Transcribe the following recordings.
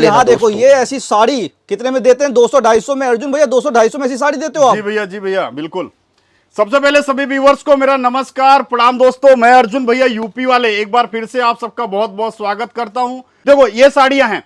यहाँ देखो ये ऐसी साड़ी कितने में देते हैं? 200-250 में। अर्जुन भैया 200-250 में ऐसी साड़ी देते हो आप? जी भैया बिल्कुल। सबसे पहले सभी व्यूवर्स को मेरा नमस्कार प्रणाम दोस्तों, मैं अर्जुन भैया यूपी वाले एक बार फिर से आप सबका बहुत बहुत स्वागत करता हूं। देखो ये साड़ियां हैं,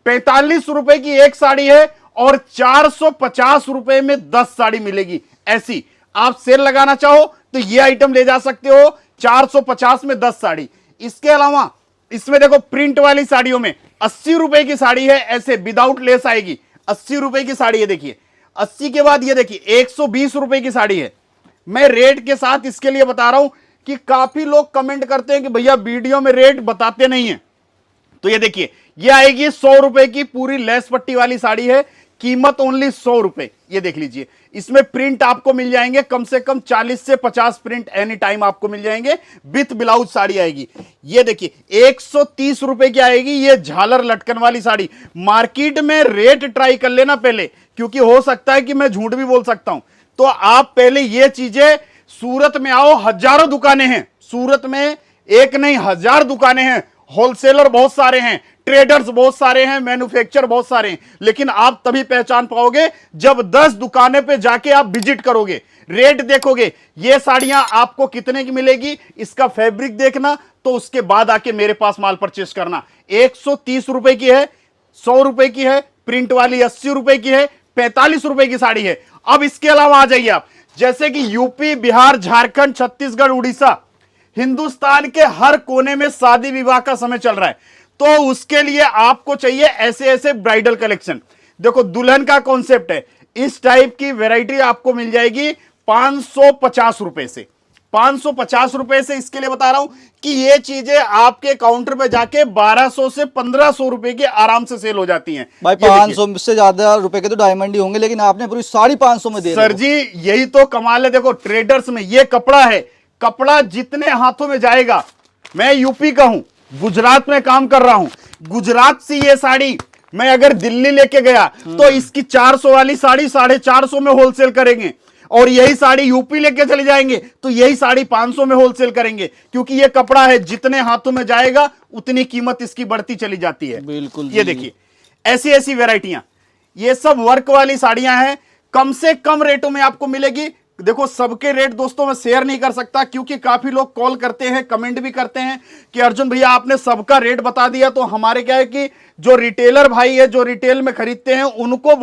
45 रुपए की एक साड़ी है और 450 रुपए में 10 साड़ी मिलेगी। ऐसी आप सेल लगाना चाहो तो ये आइटम ले जा सकते हो, 450 में 10 साड़ी। इसके अलावा इसमें देखो प्रिंट वाली साड़ियों में 80 रुपए की साड़ी है, ऐसे विदाउट लेस आएगी, 80 रुपए की साड़ी है। देखिए 80 के बाद ये देखिए 120 रुपए की साड़ी है। मैं रेट के साथ इसके लिए बता रहा हूं कि काफी लोग कमेंट करते हैं कि भैया वीडियो में रेट बताते नहीं है। तो ये देखिए ये आएगी 100 रुपए की पूरी लेस पट्टी वाली साड़ी है, कीमत ओनली 100 रुपए। ये देख लीजिए, इसमें प्रिंट आपको मिल जाएंगे कम से कम 40 से 50 प्रिंट एनी टाइम आपको मिल जाएंगे। विथ ब्लाउज साड़ी आएगी। ये देखिए 130 रुपए की आएगी ये झालर लटकन वाली साड़ी। मार्केट में रेट ट्राई कर लेना पहले, क्योंकि हो सकता है कि मैं झूठ भी बोल सकता हूं। तो आप पहले ये चीजें, सूरत में आओ, हजारों दुकानें हैं सूरत में, एक नहीं 1000 दुकानें हैं, होलसेलर बहुत सारे हैं, ट्रेडर्स बहुत सारे हैं, मैन्युफैक्चर बहुत सारे हैं, लेकिन आप तभी पहचान पाओगे जब 10 दुकानें पे जाके आप विजिट करोगे, रेट देखोगे ये साड़ियां आपको कितने की मिलेगी, इसका फैब्रिक देखना, तो उसके बाद आके मेरे पास माल परचेस करना। 130 रुपए की है, 100 रुपए की है, प्रिंट वाली 80 रुपए की है, 45 रुपए की साड़ी है। अब इसके अलावा आ जाइए आप, जैसे कि यूपी, बिहार, झारखंड, छत्तीसगढ़, उड़ीसा, हिंदुस्तान के हर कोने में शादी विवाह का समय चल रहा है, तो उसके लिए आपको चाहिए ऐसे ऐसे ब्राइडल कलेक्शन। देखो दुल्हन का कॉन्सेप्ट है, इस टाइप की वैरायटी आपको मिल जाएगी 550 रुपए से। 550 रुपए से इसके लिए बता रहा हूं कि ये चीजें आपके काउंटर पे जाके 1200 से 1500 रुपए की आराम से सेल हो जाती हैं। भाई 500 से ज्यादा रुपए के तो डायमंड ही होंगे, लेकिन आपने पूरी 550 में दे सर जी यही तो कमाल है। देखो ट्रेडर्स में ये कपड़ा है, कपड़ा जितने हाथों में जाएगा, मैं यूपी का हूं, गुजरात में काम कर रहा हूं, गुजरात से ये साड़ी मैं अगर दिल्ली लेके गया तो इसकी 400 वाली साड़ी 450 में होलसेल करेंगे, और यही साड़ी यूपी लेके चले जाएंगे तो यही साड़ी 500 में होलसेल करेंगे, क्योंकि ये कपड़ा है जितने हाथों में जाएगा उतनी कीमत इसकी बढ़ती चली जाती है। बिल्कुल। ये देखिए ऐसी ऐसी वैरायटियां, ये सब वर्क वाली साड़ियां हैं, कम से कम रेटों में आपको मिलेगी। देखो सबके रेट दोस्तों मैं शेयर नहीं कर सकता, क्योंकि काफी लोग कॉल करते हैं, कमेंट भी करते हैं कि अर्जुन भैया आपने सबका रेट बता दिया। तो हमारे क्या है कि जो रिटेलर भाई है, जो रिटेल में खरीदते हैं, उनको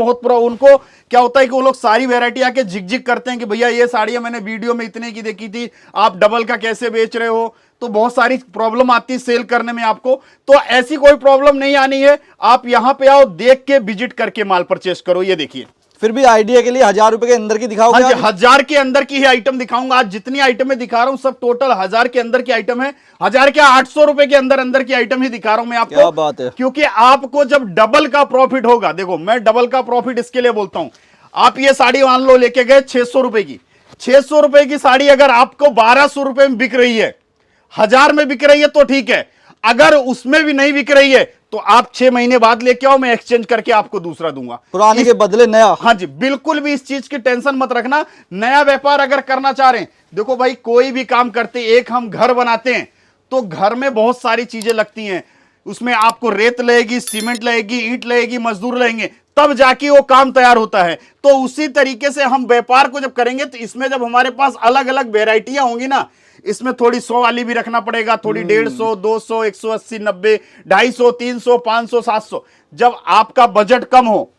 क्या होता है कि वो लोग सारी वैरायटी आके झिक करते हैं कि भैया ये साड़ियां मैंने वीडियो में इतने की देखी थी, आप डबल का कैसे बेच रहे हो। तो बहुत सारी प्रॉब्लम आती है सेल करने में आपको, तो ऐसी कोई प्रॉब्लम नहीं आनी है। आप यहां पे आओ, देख के विजिट करके माल परचेस करो। ये देखिए फिर भी आइडिया के लिए 1000 रुपए के अंदर की दिखाओगे? हाँ जी, 1000 के अंदर की ही आइटम दिखाऊंगा। आज जितनी आइटम में दिखा रहा हूं सब टोटल 1000 के अंदर की आइटम है। 1000 क्या 800 रुपए के अंदर की आइटम ही दिखा रहा हूं मैं आपको। क्या बात है। क्योंकि आपको जब डबल का प्रॉफिट होगा, देखो मैं डबल का प्रॉफिट इसके लिए बोलता हूं। आप ये साड़ी मान लो लेके गए 600 रुपए की, 600 रुपए की साड़ी अगर आपको 1200 रुपए में बिक रही है, 1000 में बिक रही है तो ठीक है, अगर उसमें भी नहीं बिक रही है तो आप 6 महीने बाद लेके आओ, मैं एक्सचेंज करके आपको दूसरा दूंगा, पुराने के बदले नया। हाँ जी, बिल्कुल भी इस चीज की टेंशन मत रखना। नया व्यापार अगर करना चाह रहे हैं, देखो भाई कोई भी काम करते, एक हम घर बनाते हैं तो घर में बहुत सारी चीजें लगती हैं, उसमें आपको रेत लगेगी, सीमेंट लगेगी, ईंट लगेगी, मजदूर लगेंगे, तब जाके वो काम तैयार होता है। तो उसी तरीके से हम व्यापार को जब करेंगे तो इसमें जब हमारे पास अलग अलग वेराइटियां होंगी ना, इसमें थोड़ी 100 वाली भी रखना पड़ेगा, थोड़ी 150, 200, 180, 90, 250, 300, 500, 700। जब आपका बजट कम हो,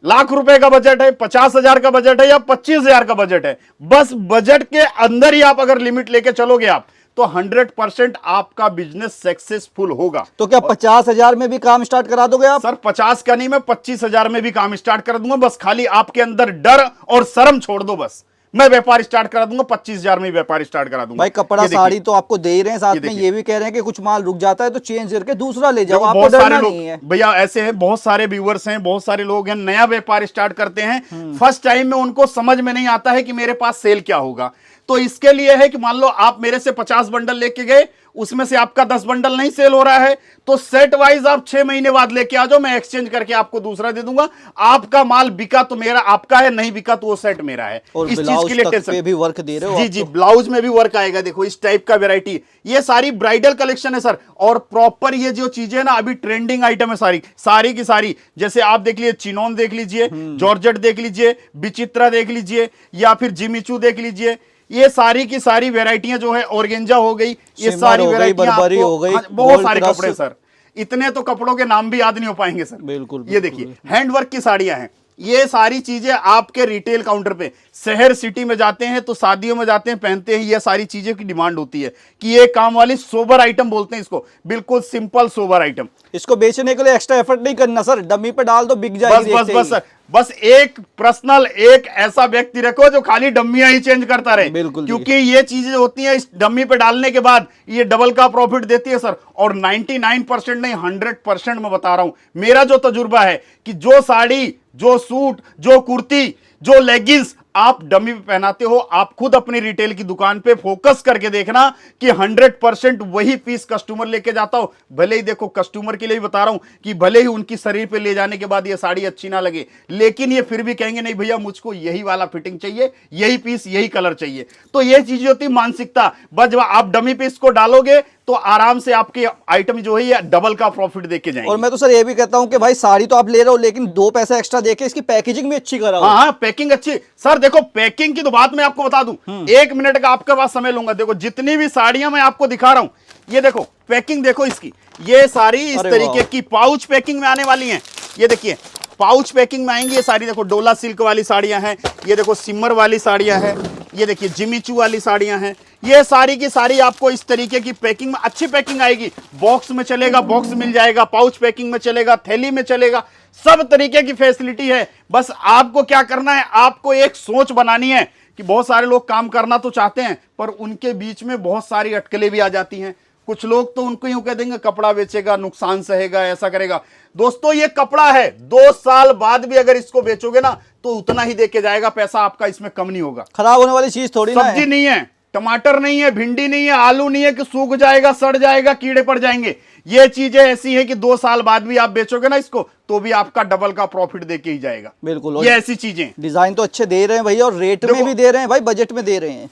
लाख रुपए का बजट है, 50,000 का बजट है या 25,000 का बजट है, बस बजट के अंदर ही आप अगर लिमिट लेके चलोगे आप, तो 100% आपका बिजनेस सक्सेसफुल होगा। तो क्या 50,000 में भी काम स्टार्ट करा दोगे आप? सर 50 का नहीं, मैं 25,000 में भी काम स्टार्ट कर दूंगा। बस खाली आपके अंदर डर और शर्म छोड़ दो, बस मैं व्यापार स्टार्ट करा दूंगा, 25,000 में व्यापार स्टार्ट करा दूंगा। भाई कपड़ा साड़ी तो आपको दे ही रहे हैं, साथ में ये भी कह रहे हैं कि कुछ माल रुक जाता है तो चेंज करके दूसरा ले जाओ, आपको डरना नहीं है। भैया ऐसे हैं, बहुत सारे व्यूअर्स हैं, बहुत सारे लोग हैं, नया व्यापार स्टार्ट करते हैं, फर्स्ट टाइम में उनको समझ में नहीं आता है कि मेरे पास सेल क्या होगा। तो इसके लिए है कि मान लो आप मेरे से 50 बंडल लेके गए, उसमें से आपका 10 बंडल नहीं सेल हो रहा है तो सेट वाइज आप 6 महीने बाद लेके आ जाओ, मैं एक्सचेंज करके आपको दूसरा दे दूंगा। आपका माल बिका तो मेरा आपका है, नहीं बिका तो वो सेट मेरा है। और इस चीज के लिए टेंशन पे भी वर्क दे रहे हो जी आप जी, तो। ब्लाउज में भी वर्क आएगा। देखो इस टाइप का वेराइटी, ये सारी ब्राइडल कलेक्शन है सर। और प्रॉपर ये जो चीजें ना अभी ट्रेंडिंग आइटम है सारी सारी की सारी। जैसे आप देख लीजिए चिनोन देख लीजिए, जॉर्जेट देख लीजिए, विचित्रा देख लीजिए, या फिर जिमिचू देख लीजिए। ये सारी की सारी वेराइटियां जो है, ऑर्गेंजा हो गई, ये सिमर सारी हो गई, वेराइटियां बर्बरी आपको हो गई, बहुत गोल्ड सारे क्रश। कपड़े सर, इतने तो कपड़ों के नाम भी याद नहीं हो पाएंगे सर। बिल्कुल, ये बिल्कुल, देखिए हैंडवर्क की साड़ियां हैं। ये सारी चीजें आपके रिटेल काउंटर पे, शहर सिटी में जाते हैं तो शादियों में जाते हैं पहनते हैं, ये सारी चीजें की डिमांड होती है कि ये काम वाली सोबर आइटम बोलते हैं इसको, बिल्कुल सिंपल सोबर आइटम। इसको बेचने के लिए एक्स्ट्रा एफर्ट नहीं करना सर, डमी पे डाल दो बिक बस जाएगी बस देखते बस ही। सर, बस एक पर्सनल एक ऐसा व्यक्ति रखो जो खाली डम्मियां ही चेंज करता रहे, बिल्कुल जी। क्योंकि ये चीजें होती हैं इस डम्मी पे डालने के बाद ये डबल का प्रॉफिट देती है सर। और 99% नहीं 100% मैं बता रहा हूं, मेरा जो तजुर्बा है कि जो साड़ी, जो सूट, जो कुर्ती, जो लेगिंग्स आप डमी पे पहनाते हो, आप खुद अपनी रिटेल की दुकान पे फोकस करके देखना कि 100% वही पीस कस्टमर लेके जाता हो। भले ही देखो कस्टमर के लिए भी बता रहा हूं कि भले ही उनकी शरीर पे ले जाने के बाद ये साड़ी अच्छी ना लगे, लेकिन ये फिर भी कहेंगे नहीं भैया मुझको यही वाला फिटिंग चाहिए, यही पीस, यही कलर चाहिए। तो ये चीज होती मानसिकता। बस जब आप डमी पीस को डालोगे तो आराम से आपके आइटम जो है ये डबल का प्रॉफिट देके जाएंगे। और मैं तो सर ये भी कहता हूं कि भाई साड़ी तो आप ले रहे हो लेकिन 2 पैसा एक्स्ट्रा देके इसकी पैकेजिंग भी अच्छी कराओ। हाँ हाँ, पैकिंग अच्छी सर। देखो पैकिंग की तो बात मैं आपको बता दूं, 1 मिनट का आपके पास समय लूंगा। देखो जितनी भी साड़ियां मैं आपको दिखा रहा हूं, ये देखो पैकिंग देखो इसकी, ये सारी इस अरे तरीके वाह। की पाउच पैकिंग में आने वाली हैं। ये देखिए पाउच पैकिंग में आएंगी ये सारी। देखो डोला सिल्क वाली साड़ियां हैं, ये देखो सिमर वाली साड़ियां हैं, ये देखिए जिमीचू वाली साड़ियां हैं। ये सारी की सारी आपको इस तरीके की पैकिंग में, अच्छी पैकिंग आएगी। बॉक्स में चलेगा, बॉक्स मिल जाएगा, पाउच पैकिंग में चलेगा, थैली में चलेगा, सब तरीके की फैसिलिटी है। बस आपको क्या करना है, आपको एक सोच बनानी है कि बहुत सारे लोग काम करना तो चाहते हैं पर उनके बीच में बहुत सारी अटकलें भी आ जाती हैं। कुछ लोग तो उनको यूं कह देंगे कपड़ा बेचेगा, नुकसान सहेगा, ऐसा करेगा। दोस्तों ये कपड़ा है, 2 साल बाद भी अगर इसको बेचोगे ना तो उतना ही देके जाएगा पैसा, आपका इसमें कम नहीं होगा। खराब होने वाली चीज थोड़ी ना है। सब्जी नहीं है, टमाटर नहीं है, भिंडी नहीं है, आलू नहीं है कि सूख जाएगा, सड़ जाएगा, कीड़े पड़ जाएंगे। ये चीजें ऐसी है कि 2 साल बाद भी आप बेचोगे ना इसको तो भी आपका डबल का प्रॉफिट देके ही जाएगा। बिल्कुल। ये ऐसी चीजें, डिजाइन तो अच्छे दे रहे हैं भैया और रेट में भी दे रहे हैं भाई, बजट में दे रहे हैं।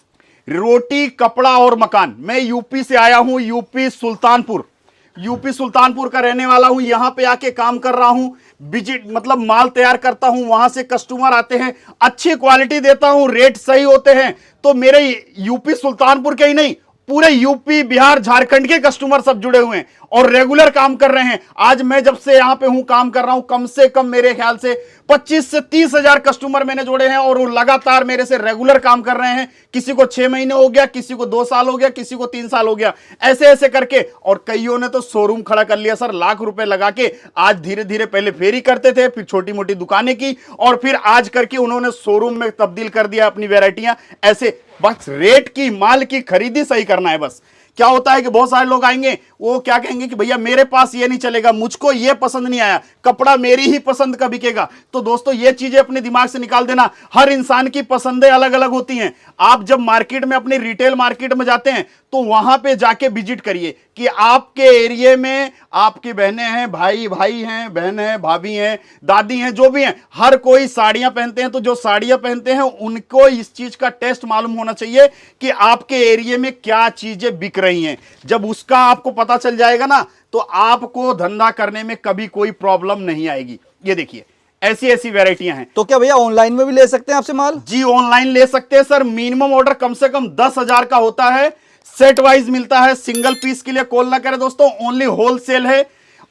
रोटी, कपड़ा और मकान। मैं यूपी से आया हूं, यूपी सुल्तानपुर, यूपी सुल्तानपुर का रहने वाला हूं। यहां पे आके काम कर रहा हूं, विजिट मतलब माल तैयार करता हूं, वहां से कस्टमर आते हैं, अच्छी क्वालिटी देता हूं, रेट सही होते हैं। तो मेरे यूपी सुल्तानपुर के ही नहीं, पूरे यूपी, बिहार, झारखंड के कस्टमर सब जुड़े हुए हैं और रेगुलर काम कर रहे हैं। आज मैं जब से यहां पे हूं, काम कर रहा हूं, कम से कम मेरे ख्याल से 25 से 30 हजार कस्टमर मैंने जोड़े हैं और वो लगातार मेरे से रेगुलर काम कर रहे हैं। किसी को 6 महीने हो गया, किसी को 2 साल हो गया, किसी को 3 साल हो गया, ऐसे ऐसे करके। और कईयों ने तो शोरूम खड़ा कर लिया सर, लाख रुपए लगा के। आज धीरे धीरे, पहले फेरी करते थे, फिर छोटी मोटी दुकानें की और फिर आज करके उन्होंने शोरूम में तब्दील कर दिया अपनी वेराइटियां। ऐसे बस रेट की, माल की खरीदी सही करना है बस। क्या होता है कि बहुत सारे लोग आएंगे, वो क्या कहेंगे कि भैया मेरे पास ये नहीं चलेगा, मुझको ये पसंद नहीं आया, कपड़ा मेरी ही पसंद का बिकेगा। तो दोस्तों ये चीजें अपने दिमाग से निकाल देना। हर इंसान की पसंदें अलग अलग होती हैं। आप जब मार्केट में, अपनी रिटेल मार्केट में जाते हैं तो वहां पे जाके विजिट करिए कि आपके एरिया में आपकी बहनें हैं, भाई भाई हैं, बहन हैं, भाभी हैं, दादी हैं, जो भी हैं, हर कोई साड़ियां पहनते हैं। तो जो साड़ियां पहनते हैं उनको इस चीज का टेस्ट मालूम होना चाहिए कि आपके एरिया में क्या चीजें बिक रही हैं। जब उसका आपको पता चल जाएगा ना तो आपको धंधा करने में कभी कोई प्रॉब्लम नहीं आएगी। ये देखिए ऐसी ऐसी वैरायटियां हैं। तो क्या भैया ऑनलाइन में भी ले सकते हैं आपसे माल? जी ऑनलाइन ले सकते हैं सर। मिनिमम ऑर्डर कम से कम 10,000 का होता है, सेट वाइज मिलता है। सिंगल पीस के लिए कॉल ना करें दोस्तों, ओनली होलसेल है।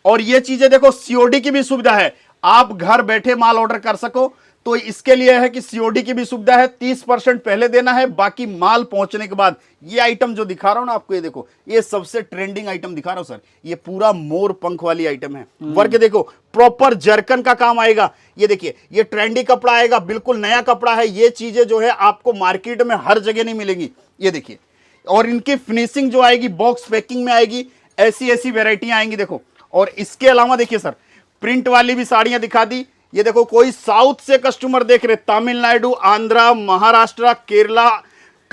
और ये चीजें देखो सीओडी की भी सुविधा है, आप घर बैठे माल ऑर्डर कर सको। तो इसके लिए है कि सीओडी की भी सुविधा है, 30% पहले देना है, बाकी माल पहुंचने के बाद। ये आइटम जो दिखा रहा हूं ना आपको, ये देखो, ये सबसे ट्रेंडिंग आइटम दिखा रहा हूं सर। ये पूरा मोर पंख वाली आइटम है। वर्क देखो, प्रॉपर जरकन का काम आएगा। ये देखिए, ये ट्रेंडी कपड़ा आएगा, बिल्कुल नया कपड़ा है। ये चीजें जो है आपको मार्केट में हर जगह नहीं मिलेंगी। ये देखिए, और इनकी फिनिशिंग जो आएगी बॉक्स पैकिंग में आएगी। ऐसी ऐसी वेराइटियां आएंगी देखो। और इसके अलावा देखिए सर, प्रिंट वाली भी साड़ियां दिखा दी। ये देखो, कोई साउथ से कस्टमर देख रहे, तमिलनाडु, आंध्रा, महाराष्ट्र, केरला,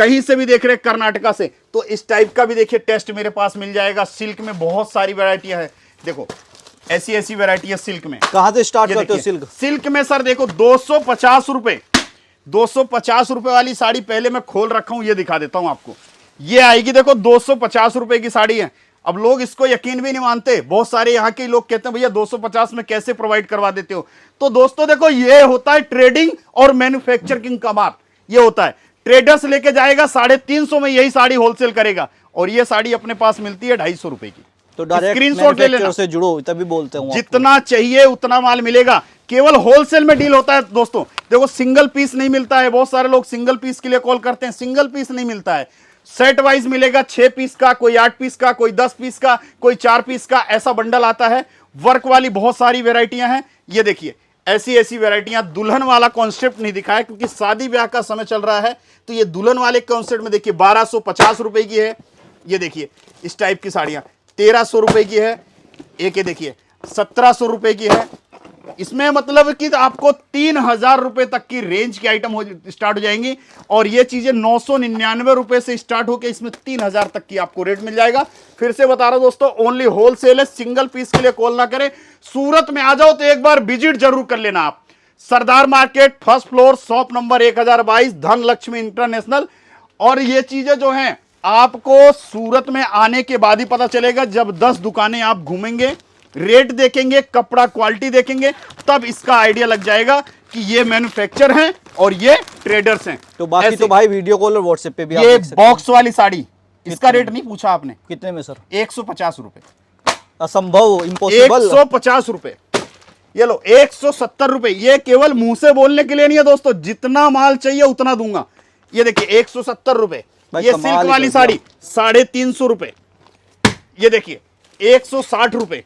कहीं से भी देख रहे कर्नाटका से, तो इस टाइप का भी देखिए टेस्ट मेरे पास मिल जाएगा। सिल्क में बहुत सारी वैरायटियां है, देखो ऐसी ऐसी वैरायटी है सिल्क में। कहां से स्टार्ट ये करते हो देखिए, सिल्क? सिल्क में सर देखो 250 रुपए, 250 रुपए वाली साड़ी पहले मैं खोल रखा हूं, ये दिखा देता हूं आपको। ये आएगी देखो 250 रुपए की साड़ी है। अब लोग इसको यकीन भी नहीं मानते, बहुत सारे यहाँ के लोग कहते हैं भैया 250 में कैसे प्रोवाइड करवा देते हो। तो दोस्तों देखो ये होता है ट्रेडिंग और मैन्युफैक्चरिंग का माल, ये होता है। ट्रेडर्स लेके जाएगा 350 में यही साड़ी होलसेल करेगा, और ये साड़ी अपने पास मिलती है 250 रुपए की। तो डायरेक्ट स्क्रीनशॉट ले लेना, मैन्युफैक्चरर से जुड़ो तभी बोलते हूं। जितना चाहिए उतना माल मिलेगा, केवल होलसेल में डील होता है दोस्तों। देखो सिंगल पीस नहीं मिलता है, बहुत सारे लोग सिंगल पीस के लिए कॉल करते हैं, सिंगल पीस नहीं मिलता है, सेट वाइज मिलेगा। 6 पीस का, कोई 8 पीस का, कोई 10 पीस का, कोई 4 पीस का, ऐसा बंडल आता है। वर्क वाली बहुत सारी वेराइटियां हैं, ये देखिए ऐसी ऐसी वेराइटियां। दुल्हन वाला कॉन्सेप्ट नहीं दिखाया क्योंकि शादी ब्याह का समय चल रहा है, तो ये दुल्हन वाले कॉन्सेप्ट में देखिए 1250 रुपए की है। ये देखिए इस टाइप की साड़ियां 1300 रुपए की है, एक ये देखिए 1700 रुपए की है। इसमें मतलब कि आपको 3000 रुपए तक की रेंज की आइटम स्टार्ट हो जाएंगी, और ये चीजें 999 रुपए से स्टार्ट होकर इसमें 3000 तक की आपको रेट मिल जाएगा। फिर से बता रहा हूं दोस्तों, ओनली होलसेल है, सिंगल पीस के लिए कॉल ना करें। सूरत में आ जाओ तो एक बार विजिट जरूर कर लेना आप। Sardar market, first floor, shop number 1022, Dhan Lakshmi international. और ये चीजें जो हैं आपको सूरत में आने के बाद ही पता चलेगा, जब 10 दुकानें आप घूमेंगे, रेट देखेंगे, कपड़ा क्वालिटी देखेंगे, तब इसका आइडिया लग जाएगा कि ये मैन्युफैक्चर हैं और ये ट्रेडर्स हैं। तो बाकी तो भाई वीडियो कॉल और व्हाट्सएप पे भी आप ये देख सकते हैं। बॉक्स वाली साड़ी, इसका रेट नहीं पूछा आपने, कितने में सर? 150 रुपए, असंभव, इम्पॉसिबल। 150 रुपए। ये लो 170 रुपए। ये केवल मुंह से बोलने के लिए नहीं है दोस्तों, जितना माल चाहिए उतना दूंगा। ये देखिए 170 रुपए। ये सिल्क वाली साड़ी 350 रुपए। ये देखिए 160 रुपए,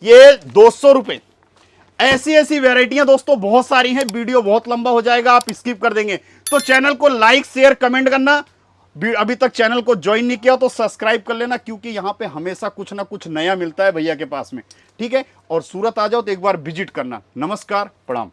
ये 200 रुपए। ऐसी ऐसी वेराइटियां दोस्तों बहुत सारी हैं, वीडियो बहुत लंबा हो जाएगा, आप स्किप कर देंगे। तो चैनल को लाइक शेयर कमेंट करना, अभी तक चैनल को ज्वाइन नहीं किया तो सब्सक्राइब कर लेना, क्योंकि यहां पे हमेशा कुछ ना कुछ नया मिलता है भैया के पास में, ठीक है। और सूरत आ जाओ तो एक बार विजिट करना। नमस्कार, प्रणाम।